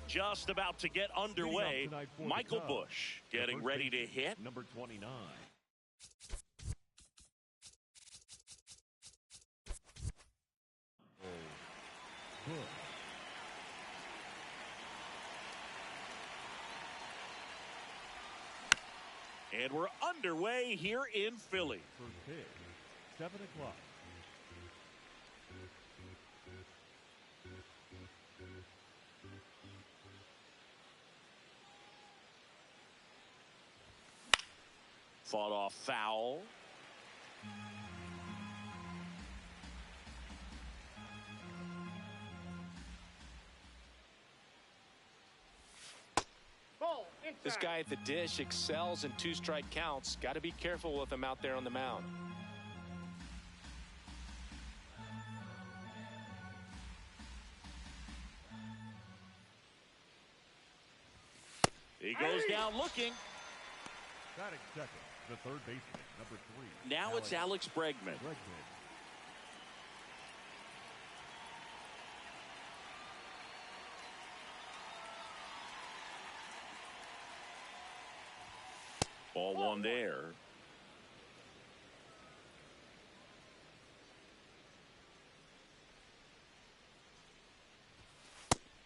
just about to get underway. Michael Busch getting ready to hit. Number 29. Busch. And we're underway here in Philly. First pitch, 7 o'clock. Fought off foul. This guy at the dish excels in 2-strike counts. Got to be careful with him out there on the mound. He goes down looking. Batting second, the third baseman, number 3. Now it's Alex Bregman. Ball one there.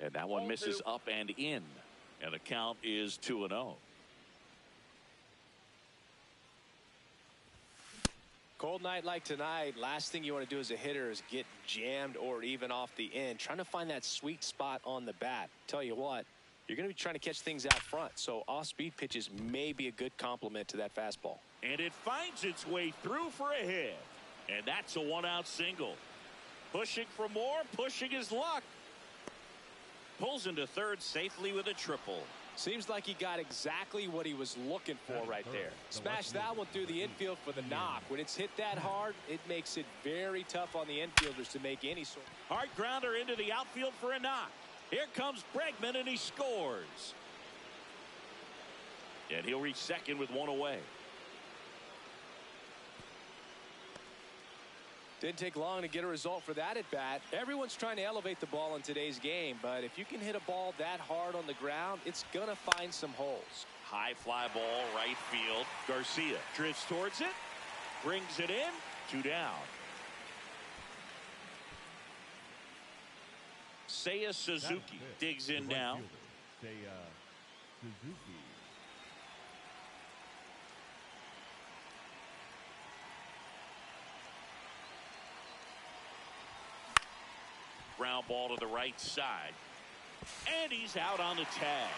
And that one misses up and in. And the count is 2-0. Cold night like tonight, last thing you want to do as a hitter is get jammed or even off the end. Trying to find that sweet spot on the bat. Tell you what, you're going to be trying to catch things out front. So off-speed pitches may be a good complement to that fastball. And it finds its way through for a hit. And that's a 1-out single. Pushing for more, pushing his luck. Pulls into third safely with a triple. Seems like he got exactly what he was looking for right there. Smashed that one through the infield for the knock. When it's hit that hard, it makes it very tough on the infielders to make any sort. Hard grounder into the outfield for a knock. Here comes Bregman, and he scores. And he'll reach second with one away. Didn't take long to get a result for that at bat. Everyone's trying to elevate the ball in today's game, but if you can hit a ball that hard on the ground, it's gonna find some holes. High fly ball, right field. Garcia drifts towards it, brings it in, 2 down. Seiya Suzuki digs in now. Seiya Suzuki. Ground ball to the right side. And he's out on the tag.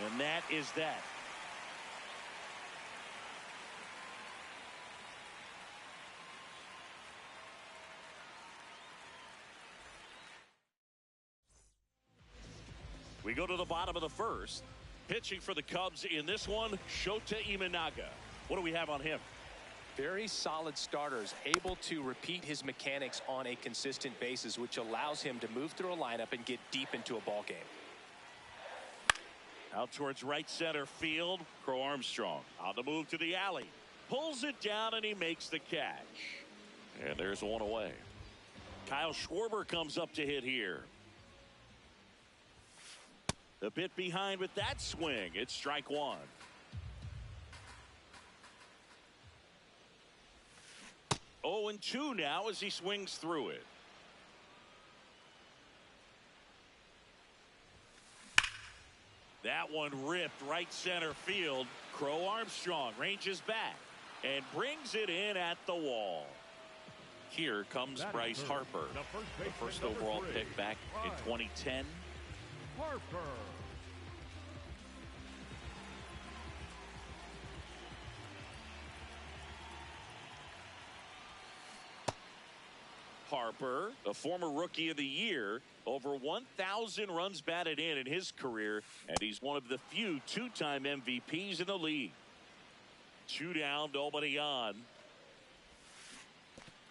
And that is that. We go to the bottom of the first. Pitching for the Cubs in this one, Shota Imanaga. What do we have on him? Very solid starters, able to repeat his mechanics on a consistent basis, which allows him to move through a lineup and get deep into a ball game. Out towards right center field. Crow Armstrong on the move to the alley. Pulls it down and he makes the catch. And there's one away. Kyle Schwarber comes up to hit here. A bit behind with that swing. It's strike one. Oh, and 2 now as he swings through it. That one ripped right center field. Crow Armstrong ranges back and brings it in at the wall. Here comes Bryce Harper, the first overall pick back in 2010. Harper. Harper, the former Rookie of the Year, over 1,000 runs batted in his career, and he's one of the few 2-time MVPs in the league. 2 down, nobody on.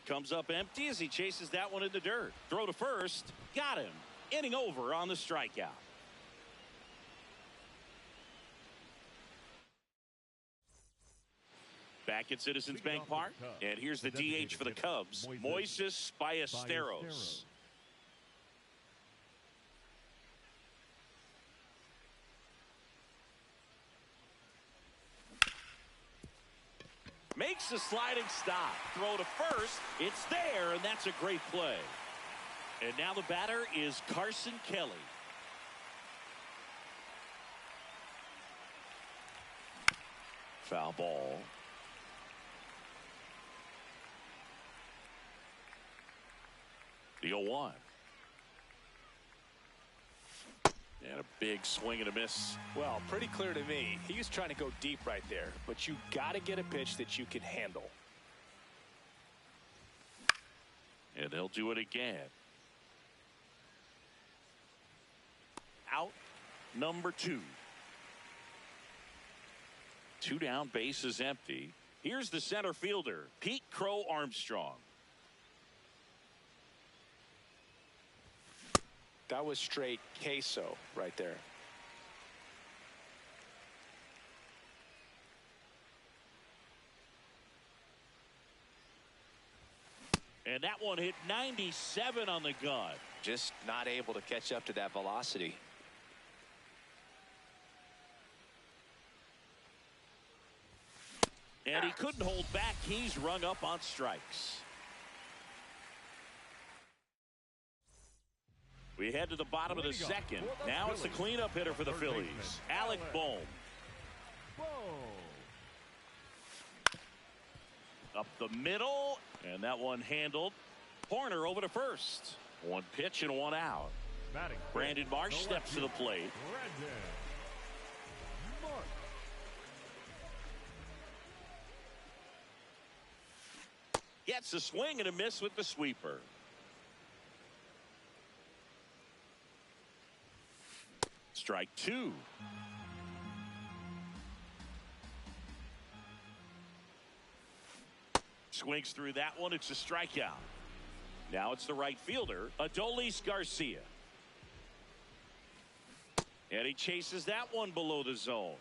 Comes up empty as he chases that one in the dirt. Throw to first, got him. Inning over on the strikeout. Back at Citizens Bank Park, and here's the DH for the Cubs, Moises Ballesteros. makes the sliding stop. Throw to first. It's there, and that's a great play. And now the batter is Carson Kelly. Foul ball. The 0-1. And a big swing and a miss. Well, pretty clear to me. He was trying to go deep right there, but you got to get a pitch that you can handle. And they'll do it again. Out number 2. 2 down, base is empty. Here's the center fielder, Pete Crow Armstrong. That was straight queso right there. And that one hit 97 on the gun. Just not able to catch up to that velocity. And he couldn't hold back. He's rung up on strikes. We head to the bottom of the second. Now it's the cleanup hitter for the Phillies, Alec Bohm. Up the middle, and that one handled. Horner over to first. 1 pitch and 1 out. Brandon Marsh steps to the plate. Gets a swing and a miss with the sweeper. Strike 2. Swings through that one. It's a strikeout. Now it's the right fielder, Adolis Garcia. And he chases that one below the zone.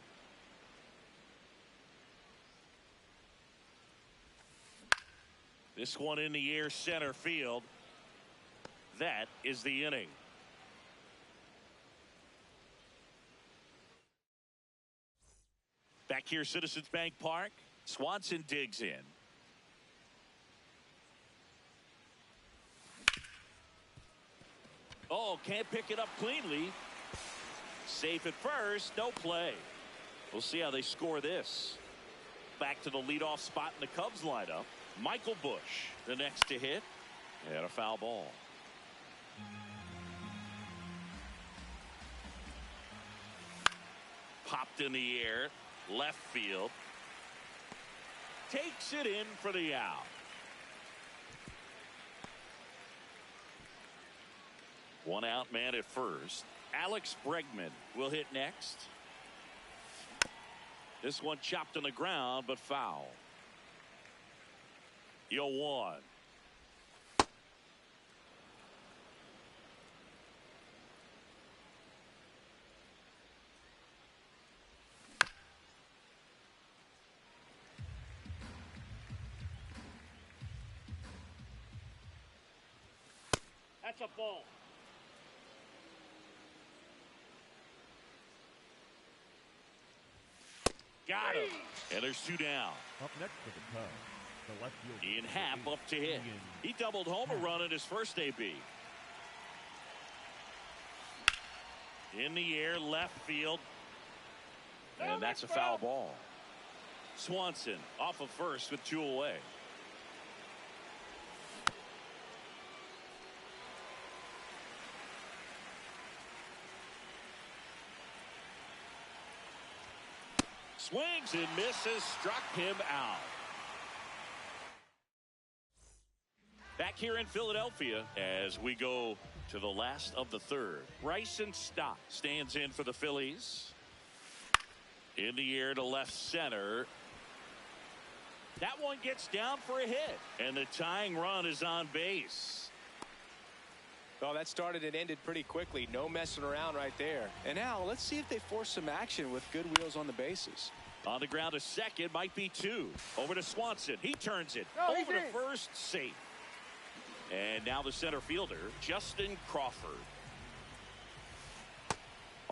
This one in the air, center field. That is the inning. Back here, Citizens Bank Park. Swanson digs in. Oh, can't pick it up cleanly. Safe at first, no play. We'll see how they score this. Back to the leadoff spot in the Cubs lineup. Michael Busch, the next to hit, and a foul ball. Popped in the air, left field. Takes it in for the out. One out man at first. Alex Bregman will hit next. This one chopped on the ground, but foul. 0-1. That's a ball. Got him. And there's 2 down. Up next for the Cubs, the left fielder, Ian Happ up to hit. He doubled home a run in his first AB. In the air, left field. And that's a foul ball. Swanson off of first with 2 away. Swings and misses, struck him out. Back here in Philadelphia as we go to the last of the third. Bryson Stott stands in for the Phillies. In the air to left center. That one gets down for a hit. And the tying run is on base. Well, that started and ended pretty quickly. No messing around right there. And now let's see if they force some action with good wheels on the bases. On the ground to second, might be 2. Over to Swanson. He turns it. Over to first, safe. And now the center fielder, Justin Crawford.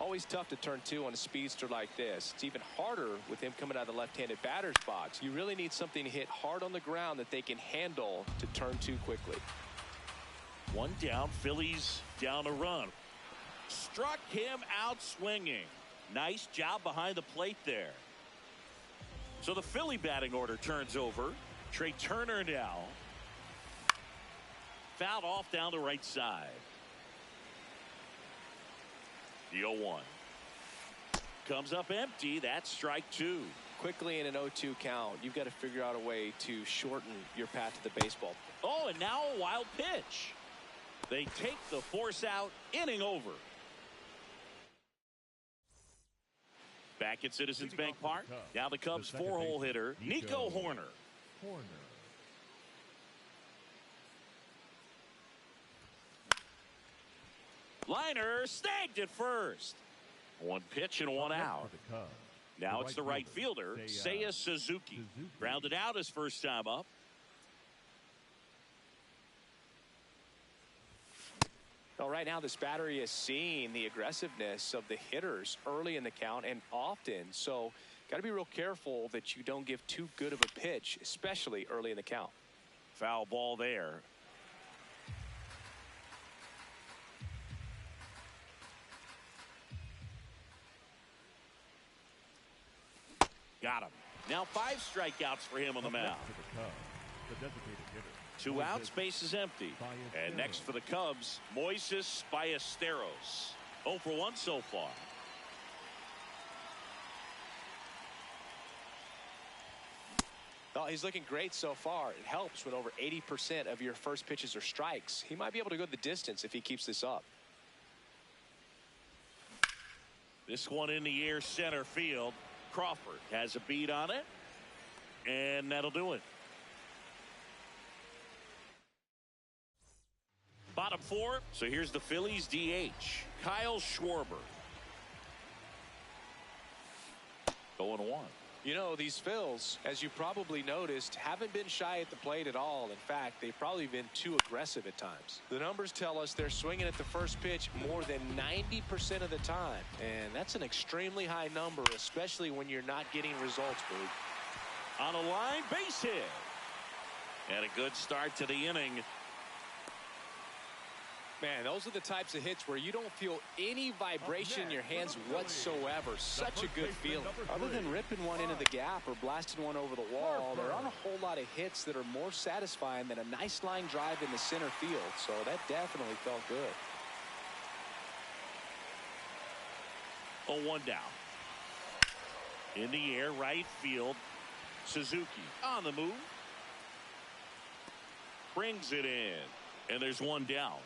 Always tough to turn two on a speedster like this. It's even harder with him coming out of the left-handed batter's box. You really need something to hit hard on the ground that they can handle to turn two quickly. One down, Phillies down a run. Struck him out swinging. Nice job behind the plate there. So the Philly batting order turns over. Trey Turner now. Fouled off down the right side. The 0-1. Comes up empty. That's strike two. Quickly in an 0-2 count, you've got to figure out a way to shorten your path to the baseball. Oh, and now a wild pitch. They take the force out. Inning over. Back at Citizens Bank Park. Now the Cubs four-hole hitter, Nico Hoerner. Liner snagged at first. One pitch and one out. Now it's the right fielder, Seiya Suzuki. Grounded out his first time up. Well, right now this battery is seeing the aggressiveness of the hitters early in the count and often. So got to be real careful that you don't give too good of a pitch, especially early in the count. Foul ball there. Got him. Now 5 strikeouts for him on the mound. Two outs, base is empty. And next for the Cubs, Moises Ballesteros. 0 for 1 so far. Well, he's looking great so far. It helps when over 80% of your first pitches are strikes. He might be able to go the distance if he keeps this up. This one in the air, center field. Crawford has a beat on it, and that'll do it. Bottom 4, so here's the Phillies DH, Kyle Schwarber. 0-1. You know, these Phils, as you probably noticed, haven't been shy at the plate at all. In fact, they've probably been too aggressive at times. The numbers tell us they're swinging at the first pitch more than 90% of the time. And that's an extremely high number, especially when you're not getting results, Boog. On a line, base hit. And a good start to the inning. Man, those are the types of hits where you don't feel any vibration in your hands whatsoever. Such a good feeling. Other than ripping one into the gap or blasting one over the wall, there aren't a whole lot of hits that are more satisfying than a nice line drive in the center field. So that definitely felt good. 0-1 down. In the air, right field. Suzuki on the move. Brings it in. And there's one down.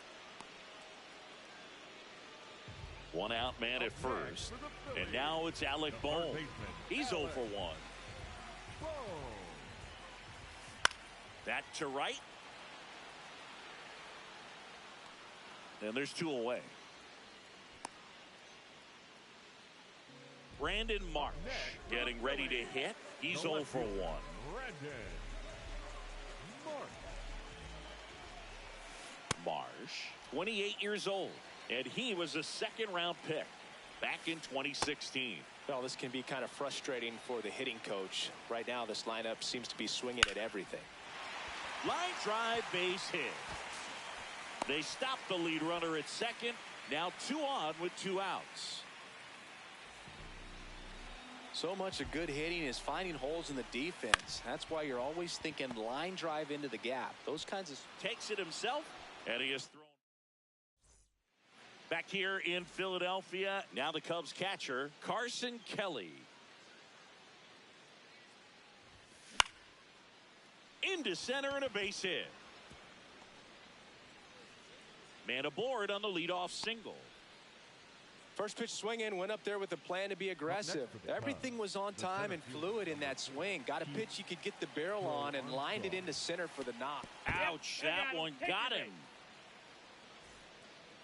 One out man at first. And now it's Alec Bohm. He's 0 for 1. That to right. And there's 2 away. Brandon Marsh getting ready to hit. He's 0 for 1. Marsh, 28 years old. And he was a second-round pick back in 2016. Well, this can be kind of frustrating for the hitting coach. Right now, this lineup seems to be swinging at everything. Line drive, base hit. They stop the lead runner at second. Now 2 on with 2 outs. So much of good hitting is finding holes in the defense. That's why you're always thinking line drive into the gap. Those kinds of... Takes it himself, and he is thrown. Back here in Philadelphia, now the Cubs catcher, Carson Kelly. Into center and a base hit. Man aboard on the leadoff single. First pitch swing in, went up there with a plan to be aggressive. Everything was on time and fluid in that swing. Got a pitch you could get the barrel on and lined it into center for the knock. Ouch, that one got him.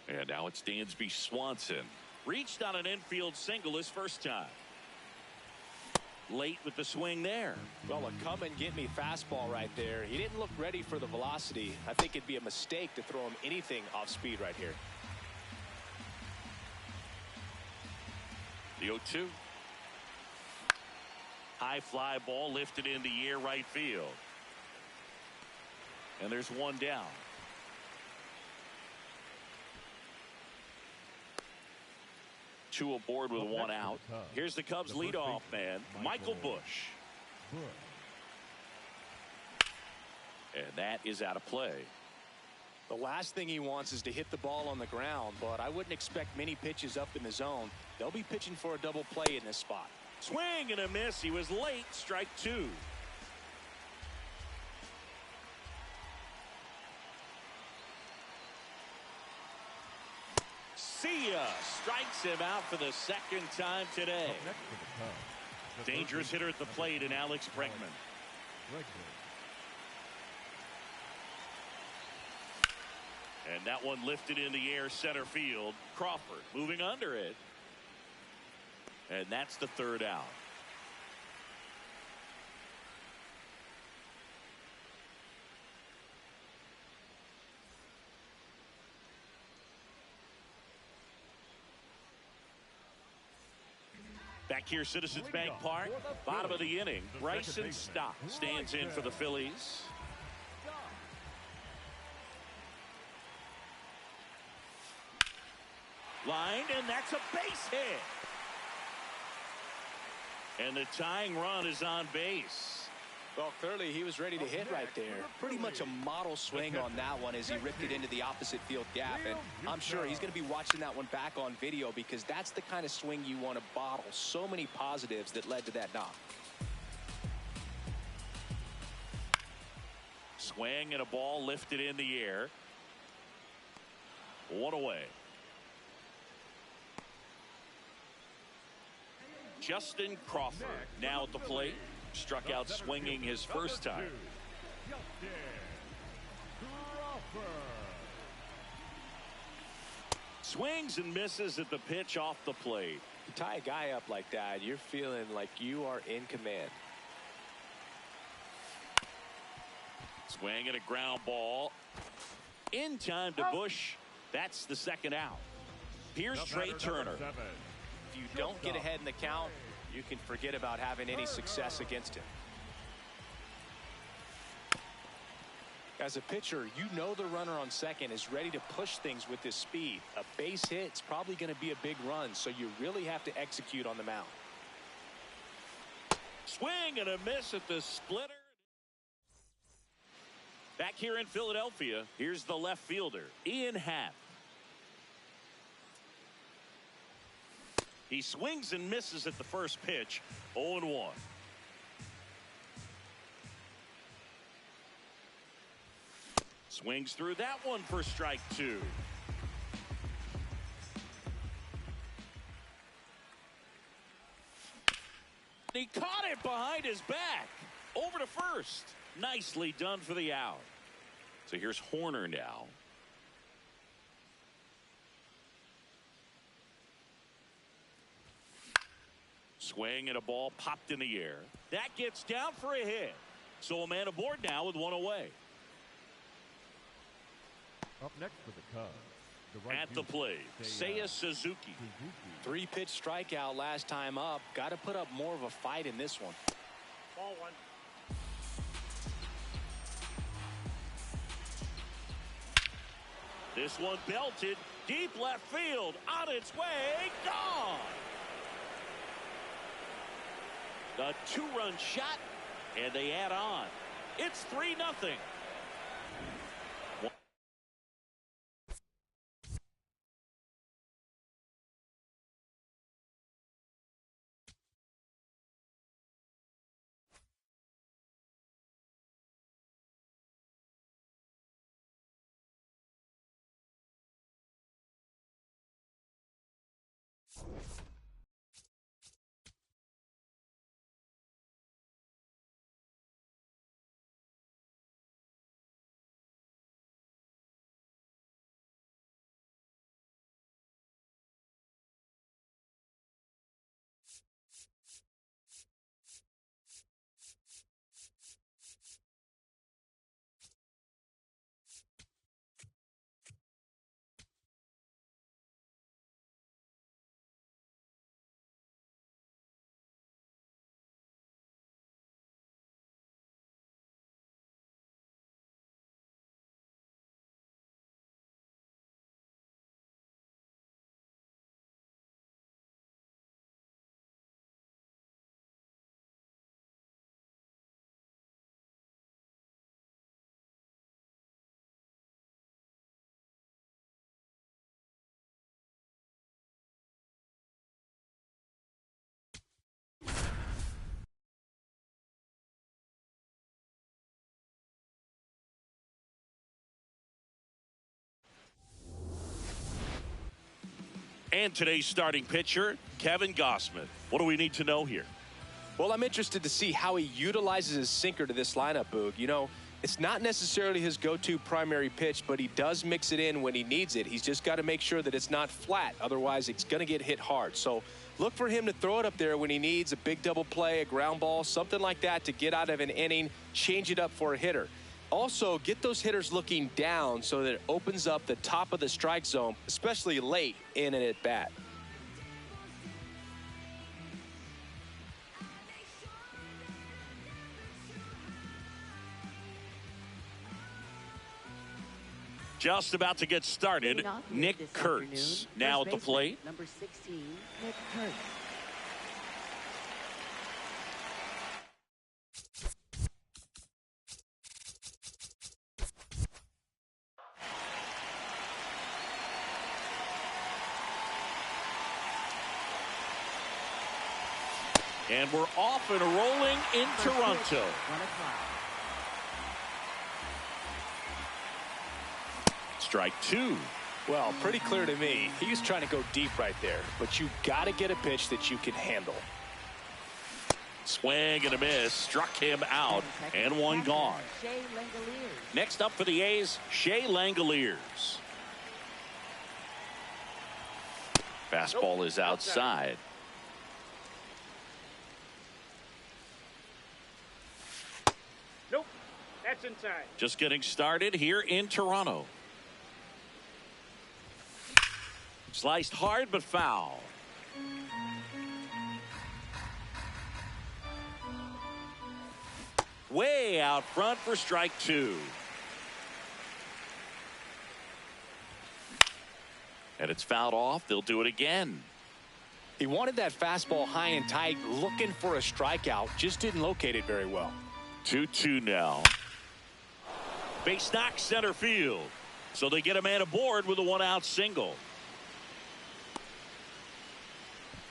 And now it's Dansby Swanson. Reached on an infield single his first time. Late with the swing there. Well, a come and get me fastball right there. He didn't look ready for the velocity. I think it'd be a mistake to throw him anything off speed right here. The 0-2. High fly ball lifted in the air right field. And there's one down. Two aboard with one out. Here's the Cubs leadoff man, Michael Busch. And that is out of play. The last thing he wants is to hit the ball on the ground, but I wouldn't expect many pitches up in the zone. They'll be pitching for a double play in this spot. Swing and a miss. He was late. Strike two. See ya. Strikes him out for the second time today. Dangerous hitter at the plate in Alex Bregman. And that one lifted in the air center field. Crawford moving under it. And that's the third out. Back here, Citizens Bank Park, bottom of the inning. Bryson Stott stands in for the Phillies. Lined, and that's a base hit. And the tying run is on base. Well, clearly he was ready to hit right there. Pretty much a model swing on that one as he ripped it into the opposite field gap. And I'm sure he's going to be watching that one back on video because that's the kind of swing you want to bottle. So many positives that led to that knock. Swing and a ball lifted in the air. One away. Justin Crawford now at the plate. Struck out swinging his first time. Swings and misses at the pitch off the plate. You tie a guy up like that, you're feeling like you are in command. Swing and a ground ball. In time to Busch. That's the second out. Here's Trey Turner. If you don't get ahead in the count, you can forget about having any success against him. As a pitcher, you know the runner on second is ready to push things with his speed. A base hit's probably going to be a big run, so you really have to execute on the mound. Swing and a miss at the splitter. Back here in Philadelphia, here's the left fielder, Ian Happ. He swings and misses at the first pitch. 0-1. Swings through that one for strike two. He caught it behind his back. Over to first. Nicely done for the out. So here's Horner now. Swing and a ball popped in the air. That gets down for a hit. So a man aboard now with one away. Up next for the Cubs. At the plate, Seiya Suzuki. 3-pitch strikeout last time up. Got to put up more of a fight in this one. Ball one. This one belted deep left field. On its way. Gone. The two-run shot, and they add on. It's 3-0. And today's starting pitcher, Kevin Gausman. What do we need to know here? Well, I'm interested to see how he utilizes his sinker to this lineup, Boog. You know, it's not necessarily his go-to primary pitch, but he does mix it in when he needs it. He's just got to make sure that it's not flat. Otherwise, it's going to get hit hard. So look for him to throw it up there when he needs a big double play, a ground ball, something like that to get out of an inning, change it up for a hitter. Also, get those hitters looking down so that it opens up the top of the strike zone, especially late in an at-bat. Just about to get started, Nick Kurtz now at the plate. Number 16, Nick Kurtz. And we're off and rolling in Toronto. 1 o'clock. Strike two. Well, pretty clear to me. He was trying to go deep right there, but you got to get a pitch that you can handle. Swing and a miss. Struck him out, and one gone. Shea Langoliers. Next up for the A's, Shea Langoliers. Fastball is outside. Nope, that's inside. Just getting started here in Toronto. Sliced hard but foul. Way out front for strike two. And it's fouled off. They'll do it again. He wanted that fastball high and tight, looking for a strikeout. Just didn't locate it very well. 2-2 now. Base knock center field. So they get a man aboard with a one-out single.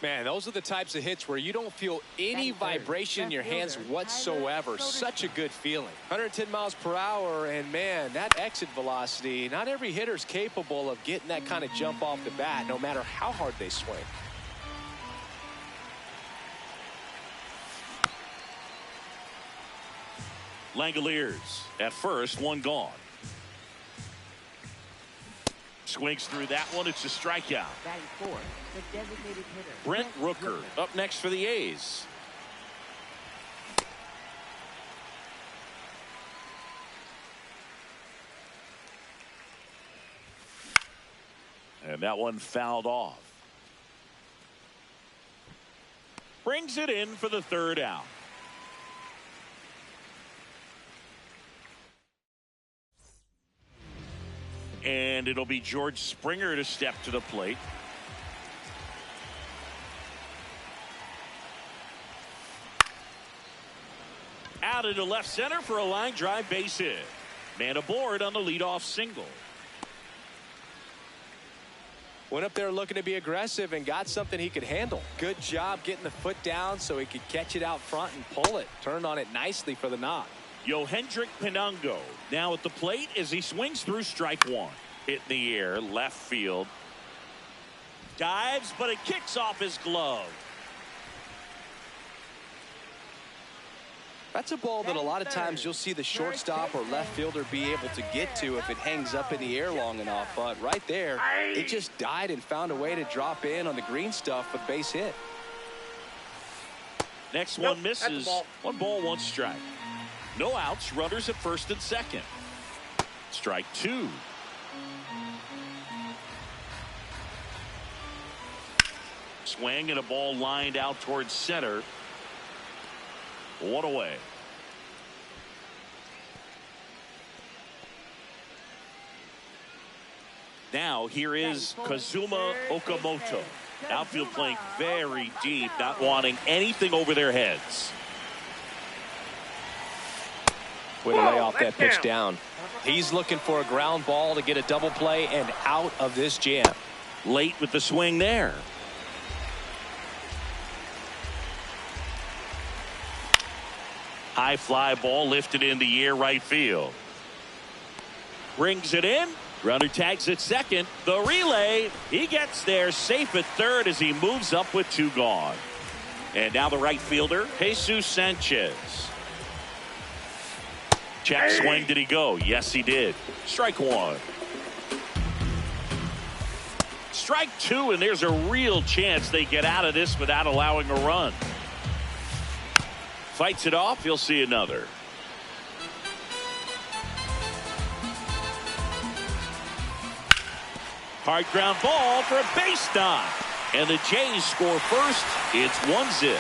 Man, those are the types of hits where you don't feel any vibration in your hands whatsoever. Such a good feeling. 110 miles per hour, and man, that exit velocity, not every hitter's capable of getting that kind of jump off the bat, no matter how hard they swing. Langoliers at first, one gone. Swings through that one. It's a strikeout. Batting fourth, the designated hitter. Brent Rooker up next for the A's. And that one fouled off. Brings it in for the third out. And it'll be George Springer to step to the plate. Out into left center for a line drive base hit. Man aboard on the leadoff single. Went up there looking to be aggressive and got something he could handle. Good job getting the foot down so he could catch it out front and pull it. Turned on it nicely for the knock. Yohendrick Pinango now at the plate as he swings through strike one. Hit in the air, left field. Dives, but it kicks off his glove. That's a ball that a lot of times you'll see the shortstop or left fielder be able to get to if it hangs up in the air long enough. But right there, it just died and found a way to drop in on the green stuff with base hit. Next one misses. One ball, one strike. No outs, runners at first and second. Strike two. Swing and a ball lined out towards center. One away. Now here is Kazuma Okamoto. Outfield playing very deep, not wanting anything over their heads. Way to lay off that pitch down. He's looking for a ground ball to get a double play and out of this jam. Late with the swing there. High fly ball lifted in the air right field. Brings it in, Runner tags at second. The relay. He gets there safe at third as he moves up with 2 gone. And now the right fielder, Jesus Sanchez. Check swing. Did he go? Yes, he did. Strike 1. Strike 2, and there's a real chance they get out of this without allowing a run. Fights it off. He'll see another. Hard ground ball for a base knock. And the Jays score first. It's 1-0.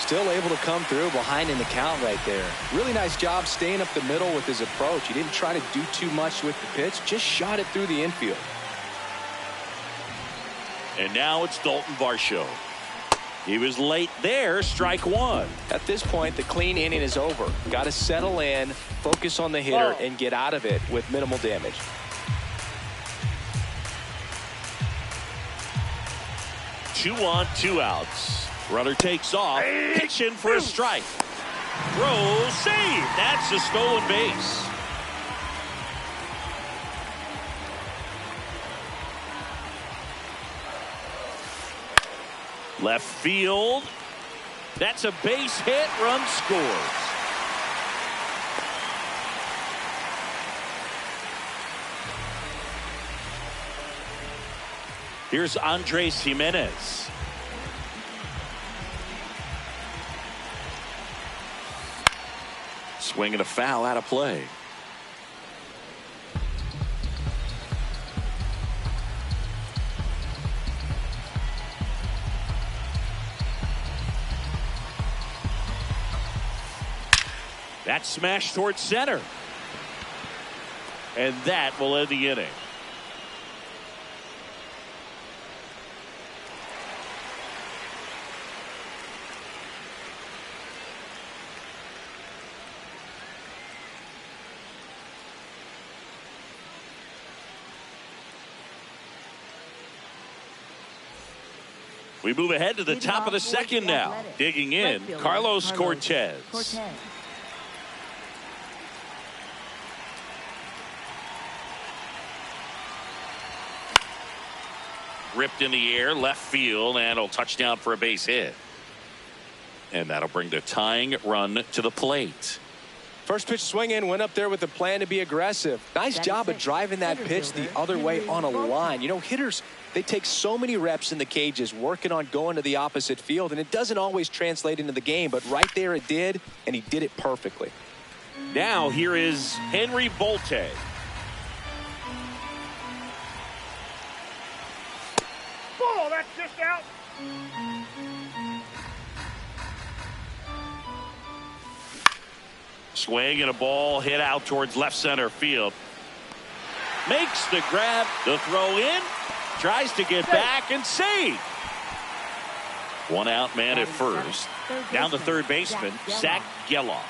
Still able to come through behind in the count right there. Really nice job staying up the middle with his approach. He didn't try to do too much with the pitch. Just shot it through the infield. And now it's Dalton Varsho. He was late there. Strike 1. At this point, the clean inning is over. Got to settle in, focus on the hitter, and get out of it with minimal damage. Two on, 2 outs. Runner takes off. Pitching for a strike. Throw, save. That's a stolen base. Left field. That's a base hit. Run scores. Here's Andres Jimenez. Swing and a foul out of play. That smash towards center. And that will end the inning. We move ahead to the top of the second now. Digging in, Carlos Cortez. Ripped in the air, left field, and it'll touchdown for a base hit. And that'll bring the tying run to the plate. First pitch swing in, went up there with a plan to be aggressive. Nice job of driving that pitch the other way on a line. You know, hitters, they take so many reps in the cages working on going to the opposite field, and it doesn't always translate into the game, but right there it did, and he did it perfectly. Now here is Henry Bolte. Ball, that's just out. Swing and a ball hit out towards left center field. Makes the grab, the throw in, tries to get back and save. 1 out man at first. Down the third baseman, Zach Geloff.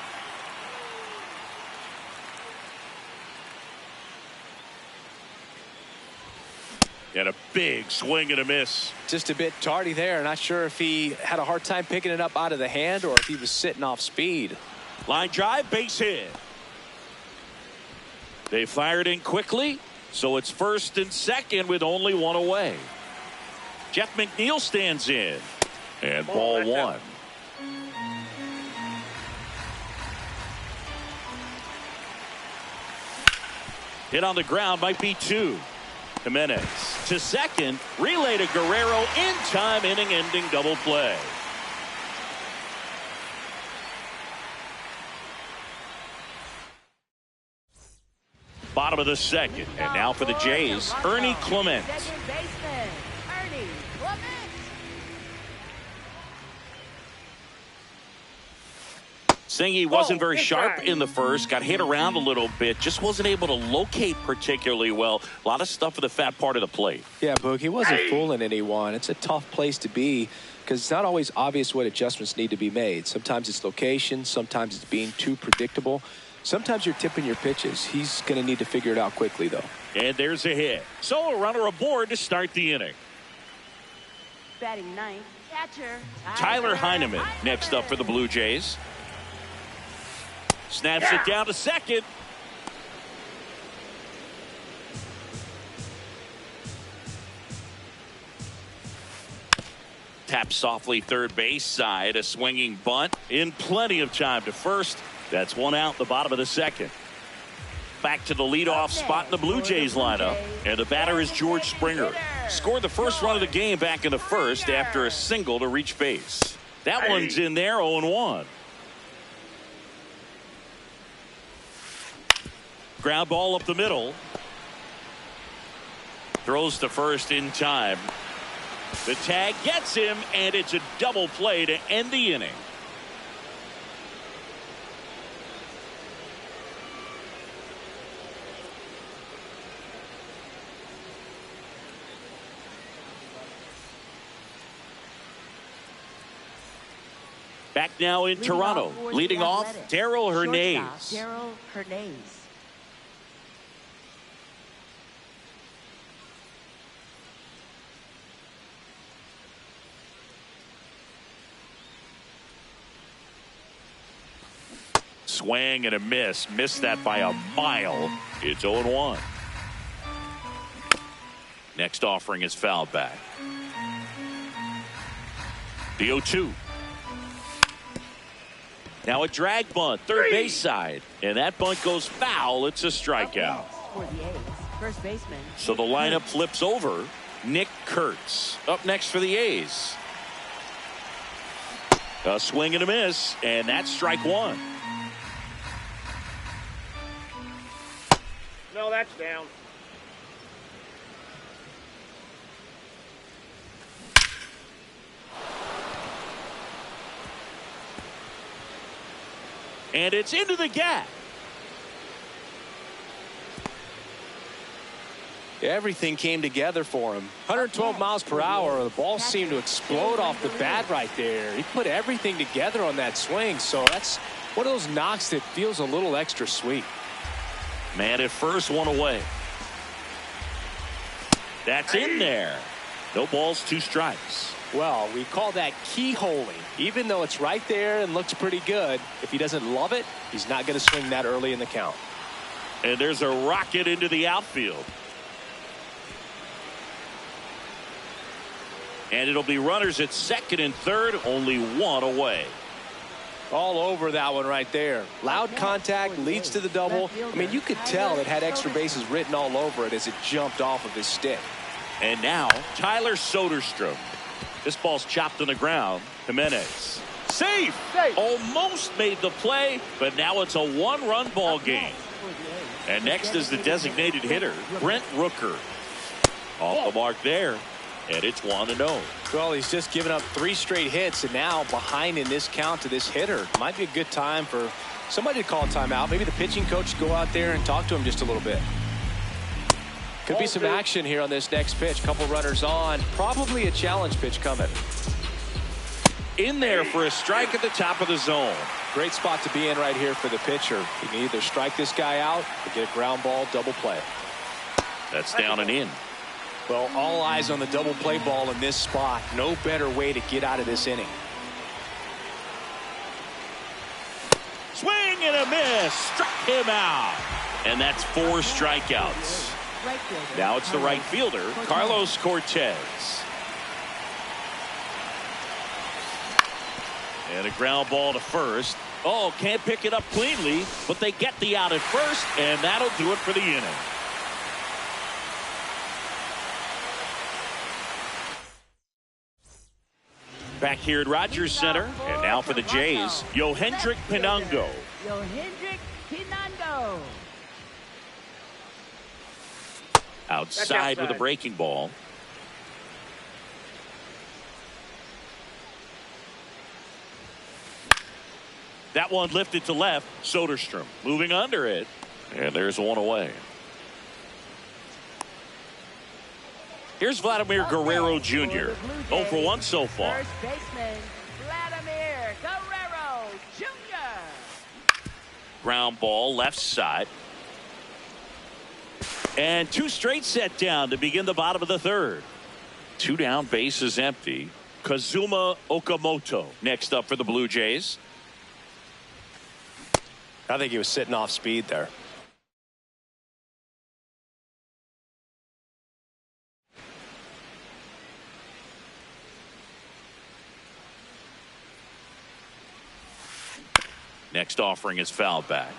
And a big swing and a miss. Just a bit tardy there. Not sure if he had a hard time picking it up out of the hand or if he was sitting off speed. Line drive, base hit. They fired in quickly, so it's first and second with only 1 away. Jeff McNeil stands in. And ball 1. Hit on the ground, might be 2. Jimenez to second, relay to Guerrero in time, inning-ending double play. Bottom of the second, and now for the Jays, Ernie Clement. Second baseman, Ernie Clement. Singy wasn't very sharp in the first, got hit around a little bit, just wasn't able to locate particularly well. A lot of stuff for the fat part of the plate. Yeah, Boog, he wasn't fooling anyone. It's a tough place to be because it's not always obvious what adjustments need to be made. Sometimes it's location, sometimes it's being too predictable. Sometimes you're tipping your pitches. He's going to need to figure it out quickly, though. And there's a hit. So a runner aboard to start the inning. Batting ninth, catcher Tyler Heineman next up for the Blue Jays. Snaps it down to second. Tap softly third base side. A swinging bunt in plenty of time to first. That's one out in the bottom of the second. Back to the leadoff spot in the Blue Jays lineup. And the batter is George Springer. Scored the first run of the game back in the first after a single to reach base. That one's in there, 0-1. Ground ball up the middle. Throws to first in time. The tag gets him, and it's a double play to end the inning. Back now in Toronto. Leading off, Darell Hernaiz. Darell Hernaiz. Swing and a miss. Missed that by a mile. It's 0-1. Next offering is fouled back. The 0-2. Now a drag bunt, third base side. And that bunt goes foul. It's a strikeout. For the A's, first baseman. So the lineup flips over. Nick Kurtz up next for the A's. A swing and a miss. And that's strike one. No, that's down. And it's into the gap. Everything came together for him. 112 miles per hour. The ball seemed to explode off the bat right there. He put everything together on that swing. So that's one of those knocks that feels a little extra sweet. Man at first, one away. That's in there. No balls, two strikes. Well, we call that keyholing. Even though it's right there and looks pretty good, if he doesn't love it, he's not going to swing that early in the count. And there's a rocket into the outfield. And it'll be runners at second and third, only one away. All over that one right there. Loud contact leads to the double. I mean, you could tell it had extra bases written all over it as it jumped off of his stick. And now Tyler Soderstrom. This ball's chopped on the ground. Jimenez. Safe. Almost made the play, but now it's a one-run ball game. And next is the designated hitter, Brent Rooker. Off the mark there. And it's 1-0. Well, he's just given up 3 straight hits, and now behind in this count to this hitter. Might be a good time for somebody to call a timeout. Maybe the pitching coach go out there and talk to him just a little bit. Could be some action here on this next pitch. Couple runners on. Probably a challenge pitch coming. In there for a strike at the top of the zone. Great spot to be in right here for the pitcher. He can either strike this guy out or get a ground ball, double play. That's down and in. Well, all eyes on the double play ball in this spot. No better way to get out of this inning. Swing and a miss. Struck him out. And that's 4 strikeouts. Now it's the right fielder, Carlos Cortez. And a ground ball to first. Oh, can't pick it up cleanly, but they get the out at first, and that'll do it for the inning. Back here at Rogers Center, and now for the Jays, Yohendrick Pinango. Yohendrick Pinango. Outside with a breaking ball. That one lifted to left. Soderstrom moving under it. And there's one away. Here's Vladimir Guerrero Jr. 0 for 1 so far. First baseman, Vladimir Guerrero Jr. Ground ball left side. And 2 straight set down to begin the bottom of the third. 2 down, bases empty. Kazuma Okamoto next up for the Blue Jays. I think he was sitting off speed there. Next offering is fouled back.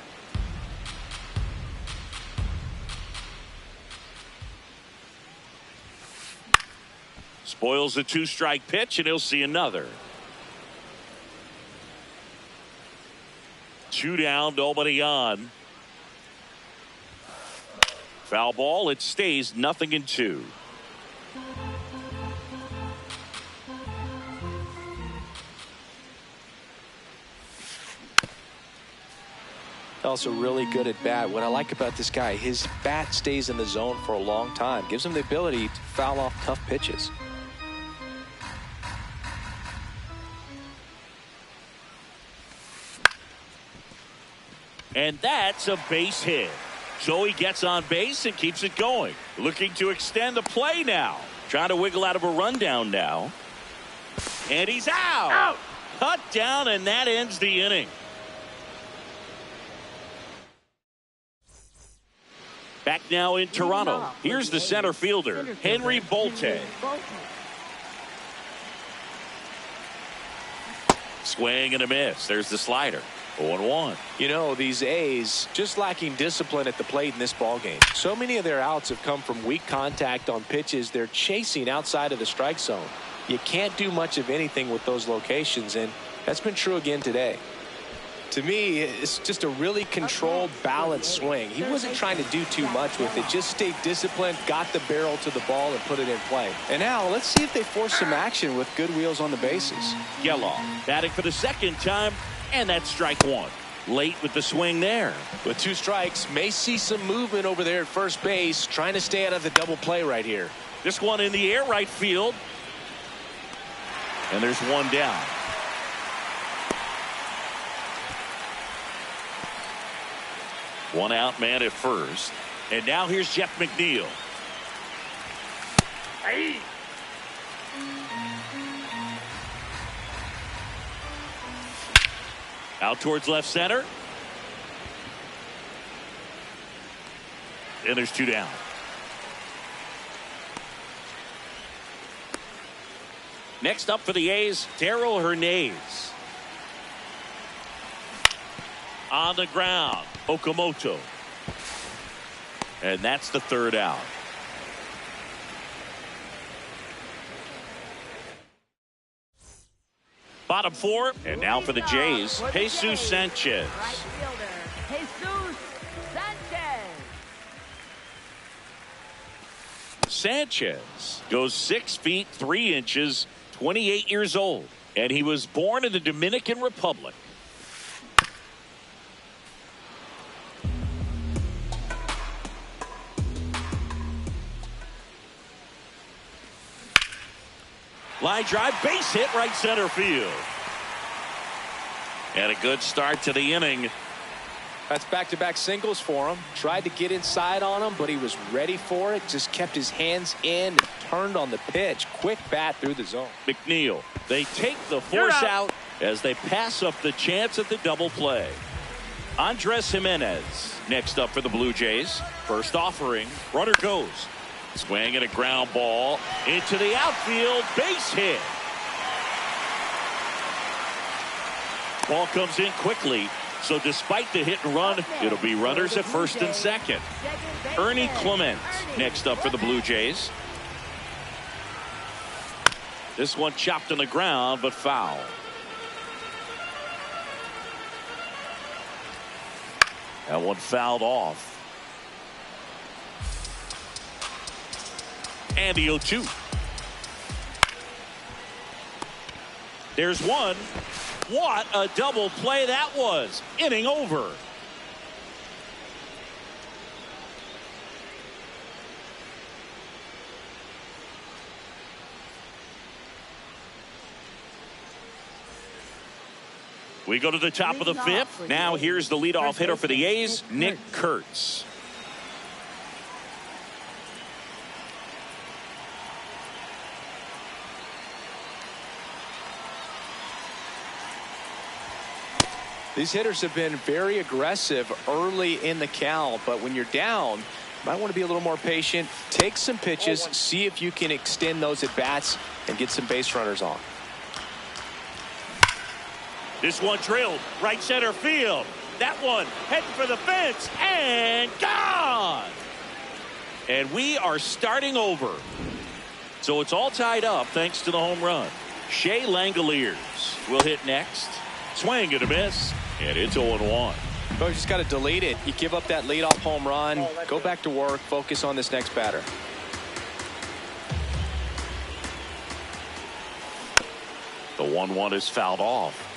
Spoils the 2-strike pitch, and he'll see another. 2 down, nobody on. Foul ball, it stays 0-2. Also really good at bat. What I like about this guy, his bat stays in the zone for a long time. Gives him the ability to foul off tough pitches. And that's a base hit. So he gets on base and keeps it going. Looking to extend the play now. Trying to wiggle out of a rundown now. And he's out. Cut down, and that ends the inning. Back now in Toronto. Here's the center fielder, Henry Bolte. Swing and a miss. There's the slider. 0-1. You know, these A's just lacking discipline at the plate in this ballgame. So many of their outs have come from weak contact on pitches they're chasing outside of the strike zone. You can't do much of anything with those locations, and that's been true again today. To me, it's just a really controlled, balanced swing. He wasn't trying to do too much with it. Just stayed disciplined, got the barrel to the ball, and put it in play. And now, let's see if they force some action with good wheels on the bases. Gelof batting for the second time, and that's strike 1. Late with the swing there. With 2 strikes, may see some movement over there at first base, trying to stay out of the double play right here. This one in the air, right field. And there's 1 down. One out man at first. And now here's Jeff McNeil. Hey. Out towards left center. And there's 2 down. Next up for the A's, Darell Hernandez. On the ground, Okamoto. And that's the 3rd out. Bottom 4, and now for the Jays, Jesus Sanchez. Right fielder, Jesus Sanchez. Sanchez goes 6 feet 3 inches, 28 years old, and he was born in the Dominican Republic. Line drive, base hit, right center field. And a good start to the inning. That's back-to-back singles for him. Tried to get inside on him, but he was ready for it. Just kept his hands in and turned on the pitch. Quick bat through the zone. McNeil, they take the force out as they pass up the chance at the double play. Andres Gimenez next up for the Blue Jays. First offering, runner goes. Swing and a ground ball into the outfield, base hit. Ball comes in quickly, so despite the hit and run, it'll be runners at first and second. Ernie Clement next up for the Blue Jays. This one chopped on the ground, but foul. That one fouled off. And the 0-2. There's one. What a double play that was. Inning over. We go to the top of the 5th. Now here's the leadoff hitter for the A's, Nick Kurtz. These hitters have been very aggressive early in the count, but when you're down, you might want to be a little more patient. Take some pitches, see if you can extend those at bats and get some base runners on. This one drilled right center field. That one heading for the fence and gone. And we are starting over. So it's all tied up thanks to the home run. Shea Langoliers will hit next. Swing and a miss. And it's 0-1. Well, you just got to delete it. You give up that leadoff home run. Go back to work. Focus on this next batter. The 1-1 is fouled off.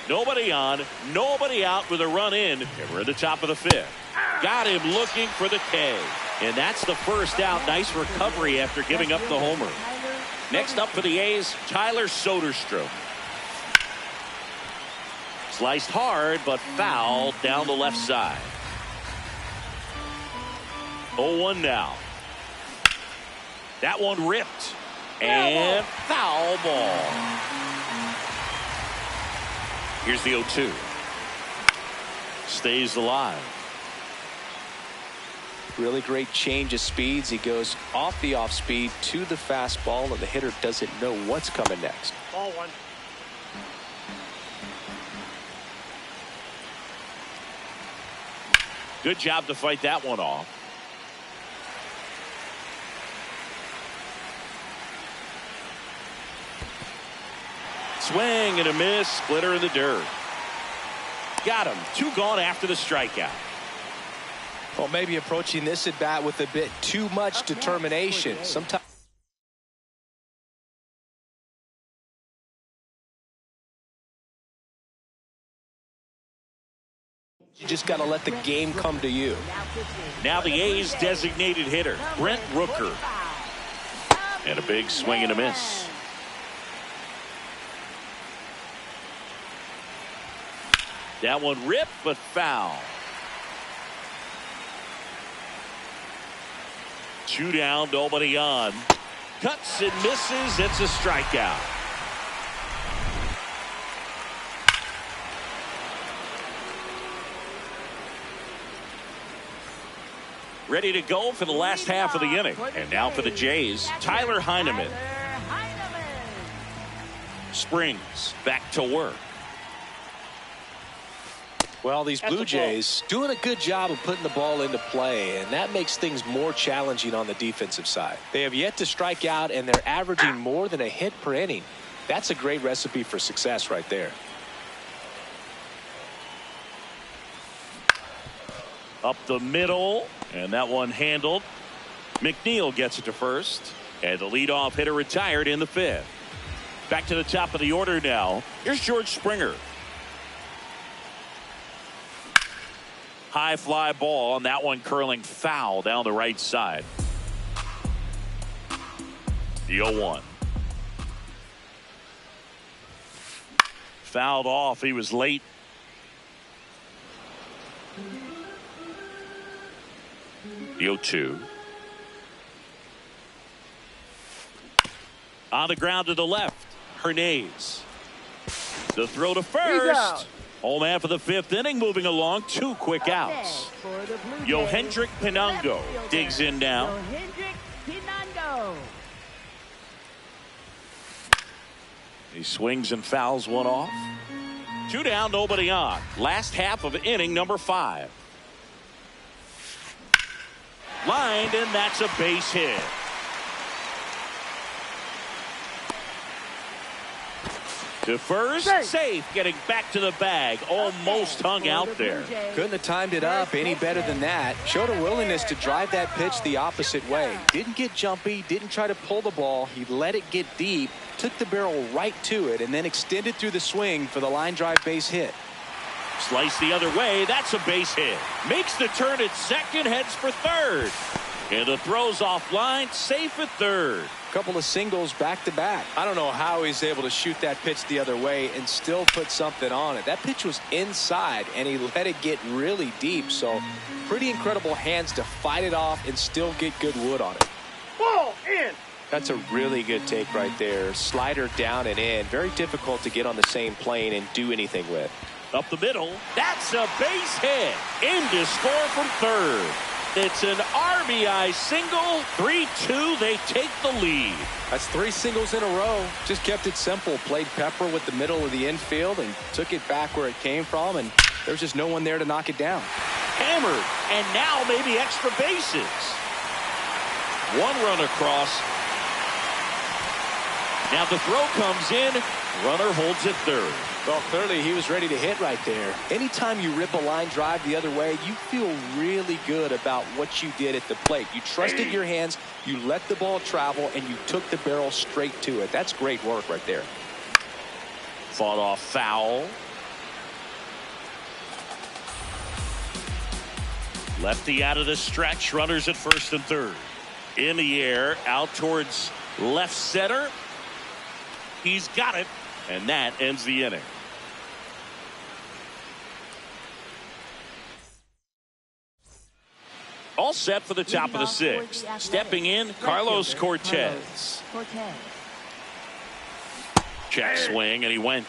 Nobody on, nobody out with a run in. And we're at the top of the fifth. Got him looking for the K. And that's the first out. Nice recovery after giving up the homer. Next up for the A's, Tyler Soderstrom. Sliced hard, but fouled down the left side. 0-1 now. That one ripped. And foul ball. Here's the 0-2. Stays alive. Really great change of speeds. He goes off the off speed to the fastball, and the hitter doesn't know what's coming next. Ball one. Good job to fight that one off. Swing and a miss. Splitter in the dirt. Got him. 2 gone after the strikeout. Well, maybe approaching this at bat with a bit too much determination. Sometimes you just got to let the game come to you. Now the A's designated hitter, Brent Rooker. And a big swing and a miss. That one ripped, but foul. 2 down, nobody on. Cuts and misses. It's a strikeout. Ready to go for the last half of the inning. And now for the Jays, Tyler Heineman. Springs back to work. Well, these Blue Jays doing a good job of putting the ball into play, and that makes things more challenging on the defensive side. They have yet to strike out, and they're averaging more than a hit per inning. That's a great recipe for success right there. Up the middle, and that one handled. McNeil gets it to first, and the leadoff hitter retired in the 5th. Back to the top of the order now. Here's George Springer. High fly ball, and that one curling foul down the right side. The 0-1. Fouled off. He was late. The 0-2. On the ground to the left. Hernandez. The throw to first. Home half of the 5th inning, moving along. 2 quick outs. Yohendrick Pinango digs in now. He swings and fouls one off. 2 down, nobody on. Last half of inning number 5. Lined, and that's a base hit. To first, safe, getting back to the bag. Almost hung out there. Couldn't have timed it up any better than that. Showed a willingness to drive that pitch the opposite way. Didn't get jumpy, didn't try to pull the ball. He let it get deep, took the barrel right to it, and then extended through the swing for the line drive base hit. Slice the other way. That's a base hit. Makes the turn at second, heads for third. And the throw's offline, safe at third. Couple of singles back to back. I don't know how he's able to shoot that pitch the other way and still put something on it. That pitch was inside, and he let it get really deep. So pretty incredible hands to fight it off and still get good wood on it. Ball in. That's a really good take right there. Slider down and in. Very difficult to get on the same plane and do anything with. Up the middle. That's a base hit. In to score from third. It's an RBI single. 3-2. They take the lead. That's 3 singles in a row. Just kept it simple. Played Pepper with the middle of the infield and took it back where it came from. And there's just no one there to knock it down. Hammered. And now maybe extra bases. 1 run across. Now the throw comes in. Runner holds it third. Well, clearly he was ready to hit right there. Anytime you rip a line drive the other way, you feel really good about what you did at the plate. You trusted your hands, you let the ball travel, and you took the barrel straight to it. That's great work right there. Fought off foul. Lefty out of the stretch. Runners at first and third. In the air, out towards left center. He's got it, and that ends the inning. All set for the top of the 6th. Stepping in, Carlos Cortez. Check swing, and he went.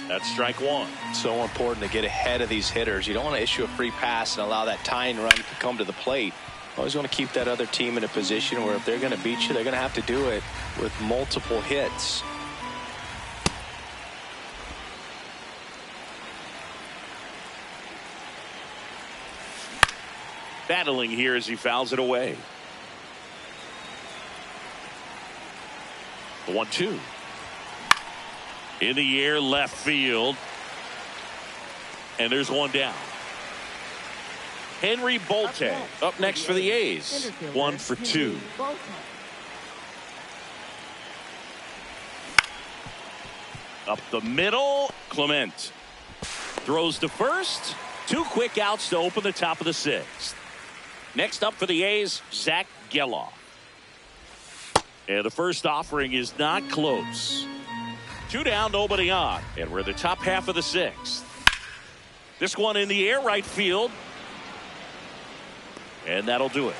That's strike 1. So important to get ahead of these hitters. You don't want to issue a free pass and allow that tying run to come to the plate. Always want to keep that other team in a position where if they're going to beat you, they're going to have to do it with multiple hits. Battling here as he fouls it away. The 1-2. In the air, left field. And there's one down. Henry Bolte up next for the A's. 1 for 2. Up the middle, Clement throws to first. 2 quick outs to open the top of the 6th. Next up for the A's, Zach Geloff. And the first offering is not close. 2 down, nobody on. And we're in the top half of the 6th. This one in the air, right field. And that'll do it.